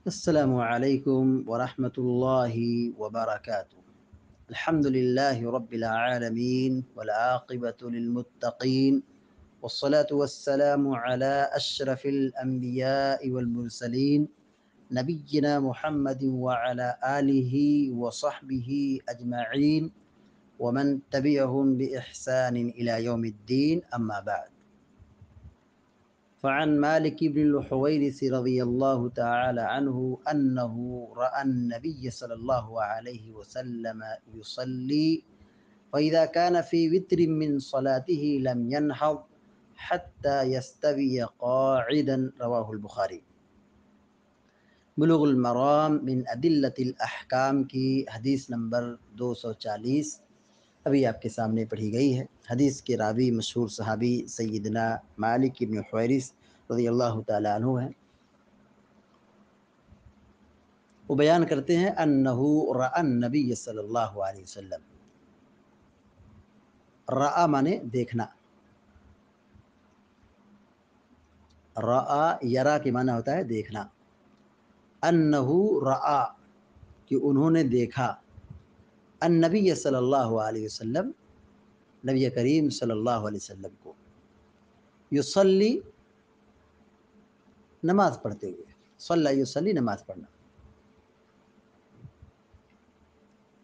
السلام عليكم ورحمة الله وبركاته. الحمد لله رب العالمين والعاقبة للمتقين والصلاة والسلام على أشرف الأنبياء والمرسلين نبينا محمد وعلى آله وصحبه أجمعين ومن تبعهم بإحسان إلى يوم الدين أما بعد. فعن مالك بن الحويرث رضي الله تعالى عنه أنه رأى النبي صلى الله عليه وسلم يصلي فإذا كان في وتر من صلاته لم ينهض حتى يستوي قاعدا رواه البخاري. بلوغ المرام من أدلة الأحکام کی حدیث نمبر 240 ابھی آپ کے سامنے پڑھی گئی ہے۔ حدیث کے راوی مشہور صحابی سیدنا مالک بن حویرث رضی اللہ تعالیٰ عنہ ہیں۔ وہ بیان کرتے ہیں انہو رأى النبی صلی اللہ علیہ وسلم۔ رأى مانے دیکھنا، رأى یرا کے معنی ہوتا ہے دیکھنا۔ انہو رأى کہ انہوں نے دیکھا، النبی صلی اللہ علیہ وسلم نبی کریم صلی اللہ علیہ وسلم کو، یصلی نماز پڑھتے ہوئے، صلی یصلی نماز پڑھنا،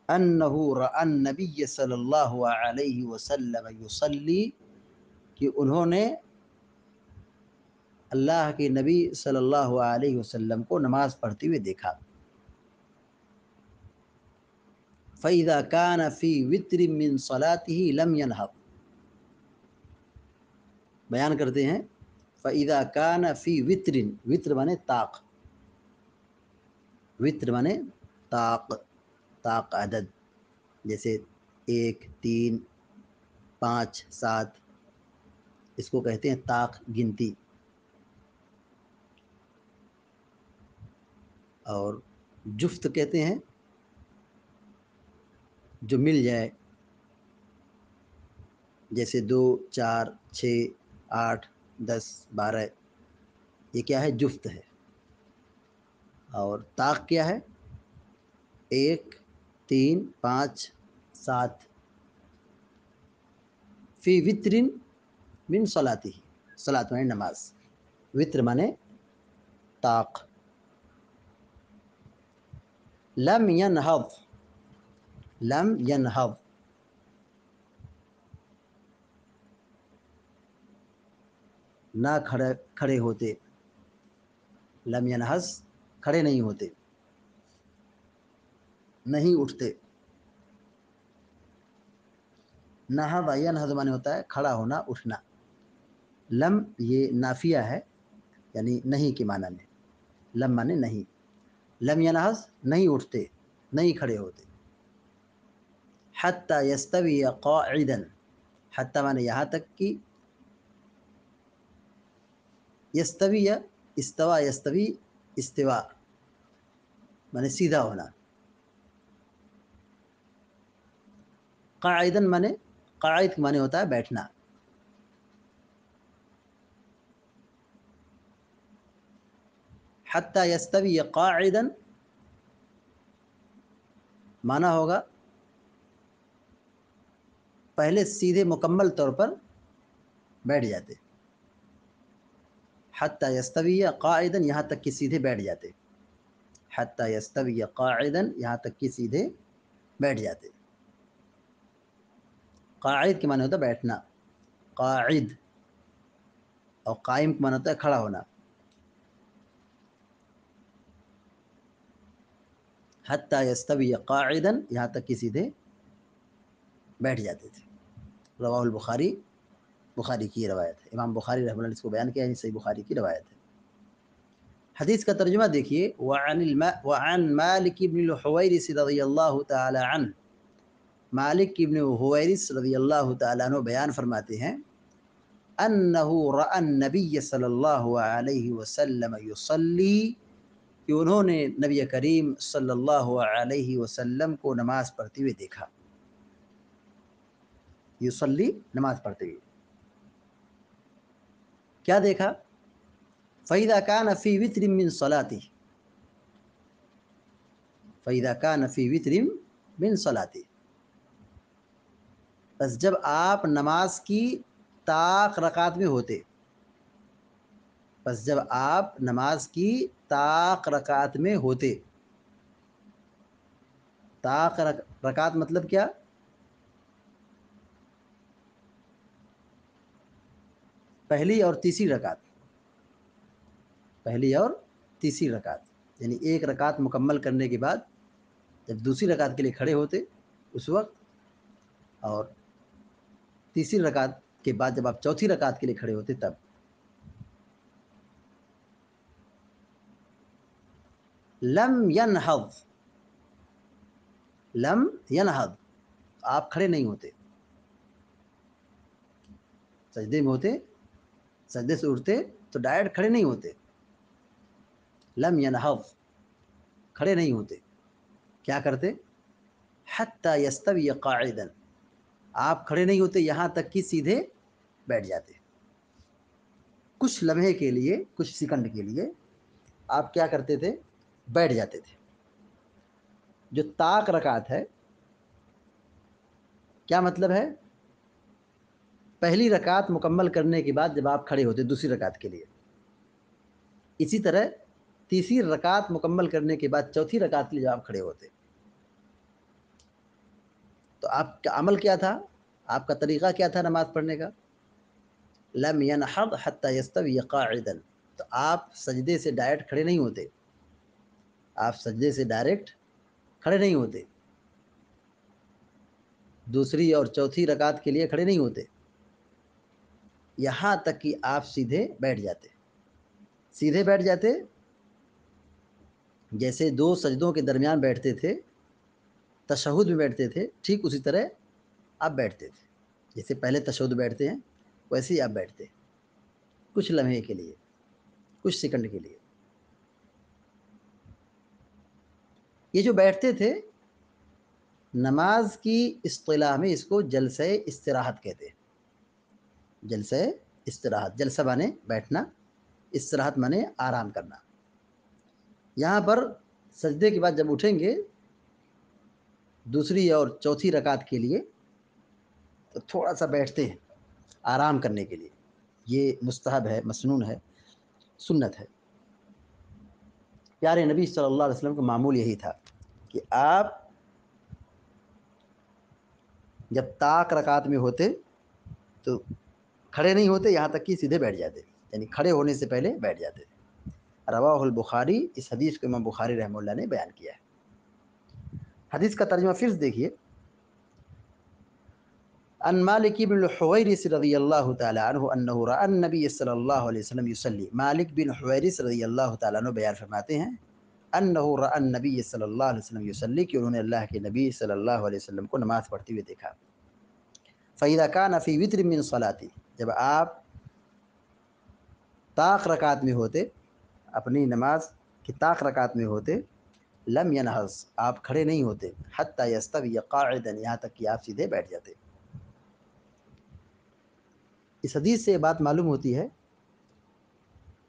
انہو رأى النبی صلی اللہ علیہ وسلم یصلی کہ انہوں نے اللہ کے نبی صلی اللہ علیہ وسلم کو نماز پڑھتے ہوئے دیکھا۔ فَإِذَا كَانَ فِي وِتْرٍ مِّن صَلَاتِهِ لَمْ يَنْهَضْ، بیان کرتے ہیں فَإِذَا كَانَ فِي وِتْرٍ، وتر مانے طاق، وتر مانے طاق، طاق عدد جیسے 1 3 5 7، اس کو کہتے ہیں طاق گنتی۔ اور جفت کہتے ہیں جو مل جائے، جیسے 2 4 6 8 10 12، یہ کیا ہے؟ جفت ہے۔ اور طاق کیا ہے؟ 1 3 5 7۔ فی وتر من صلاتی، صلاۃ مانے نماز، وتر مانے طاق۔ لم ینہض، لم ینہض نہ کھڑے ہوتے، لم ینہض کھڑے نہیں ہوتے، نہیں اٹھتے۔ نہض ینہض مانے ہوتا ہے کھڑا ہونا، اٹھنا۔ لم یہ نافیہ ہے، یعنی نہیں کے معنی میں، لم مانے نہیں، لم ینہض نہیں اٹھتے، نہیں کھڑے ہوتے۔ حتی یستوی قاعدا، حتی مانے یہاں تک کہ، یستوی استوا یستوی استوا مانے سیدھا ہونا، قاعدا مانے قاعد کے معنی ہوتا ہے بیٹھنا۔ حتی یستوی قاعدا معنی ہوگا پہلے سیدھے مکمل طور پر بیٹھ جاتے، حتی یستوی قاعدا یہاں تک کہ سیدھے بیٹھ جاتے، حتی یستوی قاعدا یہاں تک کہ سیدھے بیٹھ جاتے۔ قاعد کے معنی ہوتا ہے بیٹھنا، قاعد، اور قائم کے معنی ہوتا ہے کھڑا ہونا۔ حتی یستوی قاعدا یہاں تک کہ سیدھے بیٹھ جاتے تھے۔ رواہ البخاری، بخاری کی روایت ہے، امام بخاری رحمہ اللہ نے اس کو بیان کیا ہے، صحیح بخاری کی روایت ہے۔ حدیث کا ترجمہ دیکھیے، وعن مالک بن الحویرث رضی اللہ تعالی عنہ، مالک بن حویرث رضی اللہ تعالیٰ عنہ بیان فرماتے ہیں، انہو رأى النبی صلی اللہ علیہ وسلم یصلی کہ انہوں نے نبی کریم صلی اللہ علیہ وسلم کو نماز پڑھتے ہوئے دیکھا، یصلی نماز پڑھتے ہوئے۔ کیا دیکھا؟ فَإِذَا كَانَ فِي وِتْرٍ مِّن صَلَاتِهِ، فَإِذَا كَانَ فِي وِتْرٍ مِّن صَلَاتِهِ، بس جب آپ نماز کی طاق رکعت میں ہوتے، بس جب آپ نماز کی طاق رکعت میں ہوتے. طاق رکعت مطلب کیا؟ پہلی اور تیسری رکعت، پہلی اور تیسری رکعت، یعنی ایک رکعت مکمل کرنے کے بعد جب دوسری رکعت کے لیے کھڑے ہوتے اس وقت، اور تیسری رکعت کے بعد جب آپ چوتھی رکعت کے لیے کھڑے ہوتے تب. لم ینہض، لم ینہض، آپ کھڑے نہیں ہوتے، سجدے میں ہوتے، سجدے سے اٹھتے تو ڈائریکٹ کھڑے نہیں ہوتے. لم ینہض، کھڑے نہیں ہوتے، کیا کرتے؟ حتی یستوی قاعدا، آپ کھڑے نہیں ہوتے یہاں تک کہ سیدھے بیٹھ جاتے. کچھ لمحے کے لیے، کچھ سیکنڈ کے لیے آپ کیا کرتے تھے؟ بیٹھ جاتے تھے. جو طاق رکعت ہے کیا مطلب ہے؟ پہلی رکعت مکمل کرنے کے بعد جب آپ کھڑے ہوتے دوسری رکعت کے لیے، اسی طرح تیسری رکعت مکمل کرنے کے بعد چوتھی رکعت کے لیے جب آپ کھڑے ہوتے تو آپ کا عمل کیا تھا؟ آپ کا طریقہ کیا تھا نماز پڑھنے کا؟ لم ینہض حتی یستوی قاعدا، تو آپ سجدے سے ڈائریکٹ کھڑے نہیں ہوتے، آپ سجدے سے ڈائریکٹ کھڑے نہیں ہوتے، دوسری اور چوتھی رکعت کے لیے کھڑے نہیں ہوتے، یہاں تک کہ آپ سیدھے بیٹھ جاتے. سیدھے بیٹھ جاتے جیسے دو سجدوں کے درمیان بیٹھتے تھے، تشہد میں بیٹھتے تھے، ٹھیک اسی طرح آپ بیٹھتے تھے. جیسے پہلے تشہد بیٹھتے ہیں ویسے ہی آپ بیٹھتے، کچھ لمحے کے لیے، کچھ سیکنڈ کے لیے. یہ جو بیٹھتے تھے نماز کی اصطلاح میں اس کو جلسہ استراحت کہتے ہیں. جلسہ استراحت، جلسہ مانے بیٹھنا، استراحت مانے آرام کرنا. یہاں پر سجدے کے بعد جب اٹھیں گے دوسری اور چوتھی رکعت کے لیے تو تھوڑا سا بیٹھتے ہیں آرام کرنے کے لیے. یہ مستحب ہے، مسنون ہے، سنت ہے. پیارے نبی صلی اللہ علیہ وسلم کا معمول یہی تھا کہ آپ جب طاق رکعت میں ہوتے تو کھڑے نہیں ہوتے یہاں تک کہ سیدھے بیٹھ جاتے، یعنی کھڑے ہونے سے پہلے بیٹھ جاتے. رواہ البخاری، اس حدیث کو امام بخاری رحمہ اللہ نے بیان کیا ہے. حدیث کا ترجمہ پھر دیکھیے. عن مالک بن الحویرث رضی اللہ تعالی عنہ انہ رأى النبی صلی اللہ علیہ وسلم یصلی. مالک بن حویرث رضی اللہ تعالی عنہ بیان فرماتے ہیں انہ رأى النبی صلی اللہ علیہ وسلم یصلی، کہ انہوں نے اللہ کے نبی صلی اللہ علیہ وسلم کو نماز پڑھتے ہوئے دیکھا. فَإِذَا كَانَ فِي وِتْرٍ مِّن صَلَاتِهِ، جب آپ طاق رکعت میں ہوتے، اپنی نماز کی طاق رکعت میں ہوتے، لم ینہض، آپ کھڑے نہیں ہوتے، حتی یستوی قاعدا، یہاں تک کہ آپ سیدھے بیٹھ جاتے. اس حدیث سے یہ بات معلوم ہوتی ہے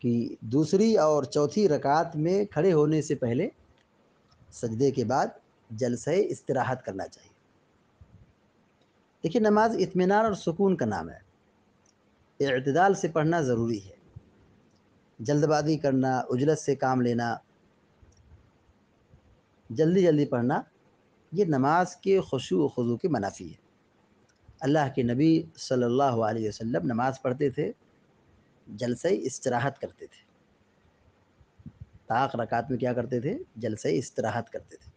کہ دوسری اور چوتھی رکعت میں کھڑے ہونے سے پہلے سجدے کے بعد جلسہ استراحت کرنا چاہیے. دیکھیے نماز اطمینان اور سکون کا نام ہے، اعتدال سے پڑھنا ضروری ہے. جلد بازی کرنا، عجلت سے کام لینا، جلدی جلدی پڑھنا، یہ نماز کے خشوع و خضوع کے منافی ہے. اللہ کے نبی صلی اللہ علیہ وسلم نماز پڑھتے تھے، جلسہ استراحت کرتے تھے. طاق رکعت میں کیا کرتے تھے؟ جلسہ استراحت کرتے تھے.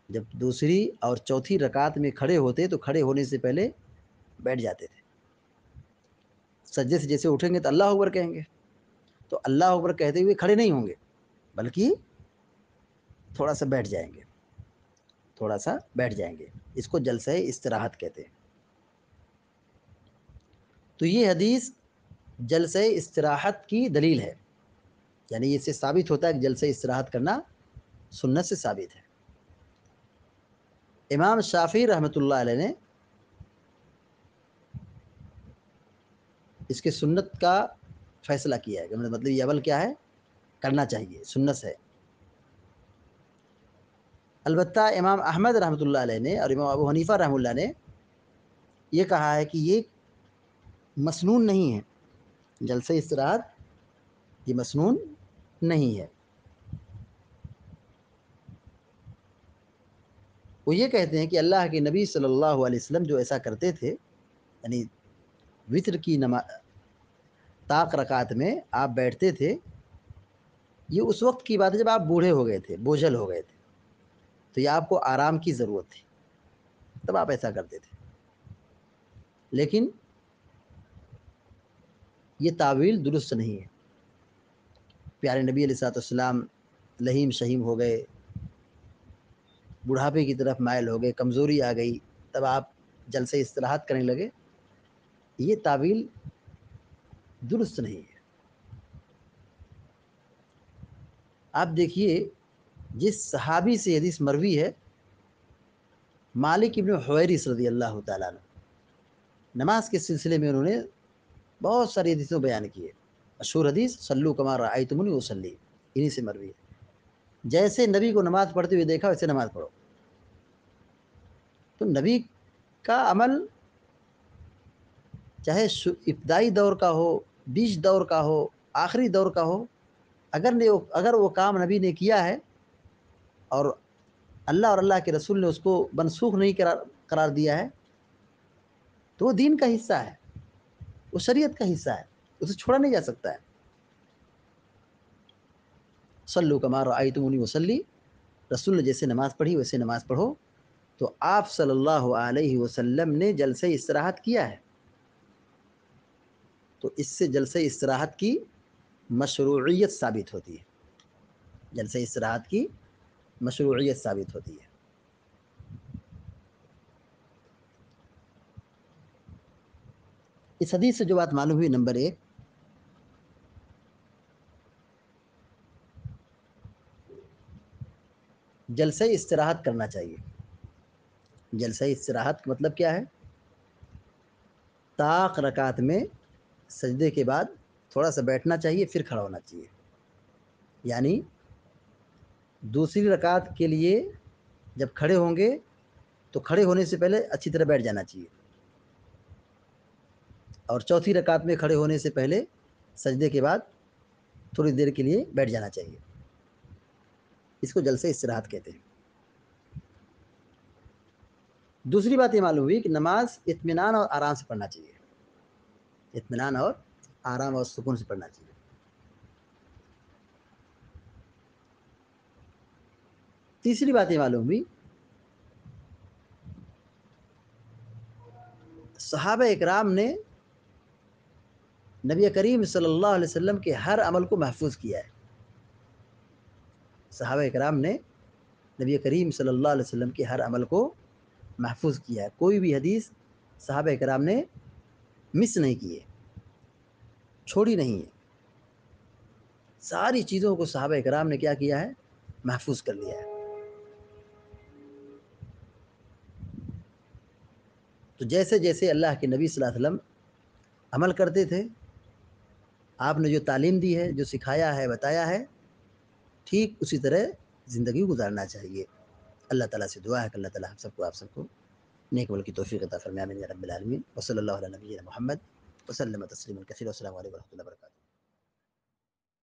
جب دوسری اور چوتھی رکعت میں کھڑے ہوتے تو کھڑے ہونے سے پہلے بیٹھ جاتے تھے. سجدے سے جیسے اٹھیں گے تو اللہ اکبر کہیں گے، تو اللہ اکبر کہتے ہوئے کھڑے نہیں ہوں گے بلکہ تھوڑا سا بیٹھ جائیں گے، تھوڑا سا بیٹھ جائیں گے. اس کو جلسہ استراحت کہتے ہیں. تو یہ حدیث جلسہ استراحت کی دلیل ہے، یعنی اس سے ثابت ہوتا ہے کہ جلسہ استراحت کرنا سنت سے ثابت ہے. امام شافعی رحمۃ اللہ علیہ نے اس کے سنت کا فیصلہ کیا ہے کہ مطلب یہ عمل کیا ہے؟ کرنا چاہیے، سنت ہے۔ البتہ امام احمد رحمۃ اللہ علیہ نے اور امام ابو حنیفہ رحمۃ اللہ نے یہ کہا ہے کہ یہ مسنون نہیں ہے، جلسہ استراحت یہ مسنون نہیں ہے۔ وہ یہ کہتے ہیں کہ اللہ کے نبی صلی اللہ علیہ وسلم جو ایسا کرتے تھے، یعنی وطر کی نماز طاق رکعت میں آپ بیٹھتے تھے، یہ اس وقت کی بات ہے جب آپ بوڑھے ہو گئے تھے، بوجھل ہو گئے تھے، تو یہ آپ کو آرام کی ضرورت تھی، تب آپ ایسا کرتے تھے۔ لیکن یہ تعویل درست نہیں ہے۔ پیارے نبی علیہ السلام لہیم شہیم ہو گئے، بڑھاپے کی طرف مائل ہو گئے، کمزوری آ گئی، تب آپ جلسے استراحت کرنے لگے، یہ تعویل درست نہیں ہے۔ آپ دیکھیے جس صحابی سے حدیث مروی ہے، مالک ابن حویرث رضی اللہ تعالیٰ عنہ، نماز کے سلسلے میں انہوں نے بہت ساری حدیثوں بیان کی ہے۔ مشہور حدیث صلو کما رأیتمونی اصلی، انہی سے مروی ہے، جیسے نبی کو نماز پڑھتے ہوئے دیکھا ویسے نماز پڑھو۔ تو نبی کا عمل چاہے ابتدائی دور کا ہو، بیچ دور کا ہو، آخری دور کا ہو، اگر وہ کام نبی نے کیا ہے اور اللہ اور اللہ کے رسول نے اس کو منسوخ نہیں قرار دیا ہے، تو وہ دین کا حصہ ہے، وہ شریعت کا حصہ ہے، اسے چھوڑا نہیں جا سکتا ہے۔ صلو کما رأیتمونی وصلی، رسول نے جیسے نماز پڑھی ویسے نماز پڑھو۔ تو آپ صلی اللہ علیہ وسلم نے جلسہ استراحت کیا ہے، تو اس سے جلسہ استراحت کی مشروعیت ثابت ہوتی ہے، جلسہ استراحت کی مشروعیت ثابت ہوتی ہے۔ اس حدیث سے جو بات معلوم ہوئی، نمبر 1، جلسہ استراحت کرنا چاہیے۔ جلسہ استراحت کا مطلب کیا ہے؟ طاق رکعت میں سجدے کے بعد تھوڑا سا بیٹھنا چاہیے، پھر کھڑا ہونا چاہیے، یعنی دوسری رکعت کے لیے جب کھڑے ہوں گے تو کھڑے ہونے سے پہلے اچھی طرح بیٹھ جانا چاہیے، اور چوتھی رکعت میں کھڑے ہونے سے پہلے سجدے کے بعد تھوڑی دیر کے لیے بیٹھ جانا چاہیے۔ اس کو جلسہ استراحت کہتے ہیں۔ دوسری بات یہ معلوم ہوئی کہ نماز اطمینان اور آرام سے پڑھنا چاہیے، اطمینان اور آرام اور سکون سے پڑھنا چاہیے۔ تیسری بات یہ معلوم ہوئی، صحابہ اکرام نے نبی کریم صلی اللہ علیہ وسلم کے ہر عمل کو محفوظ کیا ہے۔ صحابہ اکرام نے نبی کریم صلی اللہ علیہ وسلم کے ہر عمل کو محفوظ کیا ہے، کوئی بھی حدیث صحابہ اکرام نے مس نہیں کی ہے، چھوڑی نہیں ہے، ساری چیزوں کو صحابہ اکرام نے کیا کیا ہے؟ محفوظ کر لیا ہے۔ تو جیسے جیسے اللہ کے نبی صلی اللہ علیہ وسلم عمل کرتے تھے، آپ نے جو تعلیم دی ہے، جو سکھایا ہے، بتایا ہے، ٹھیک اسی طرح زندگی گزارنا چاہیے۔ اللہ تعالیٰ سے دعا ہے کہ اللہ تعالیٰ ہم سب کو، آپ سب کو نیک عمل کی توفیق عطا فرمائے، آمین یا رب العالمین۔ وصلی اللہ علی نبینا محمد وسلم تسلیما کثیرا۔ السلام علیکم و رحمۃ اللہ وبرکاتہ۔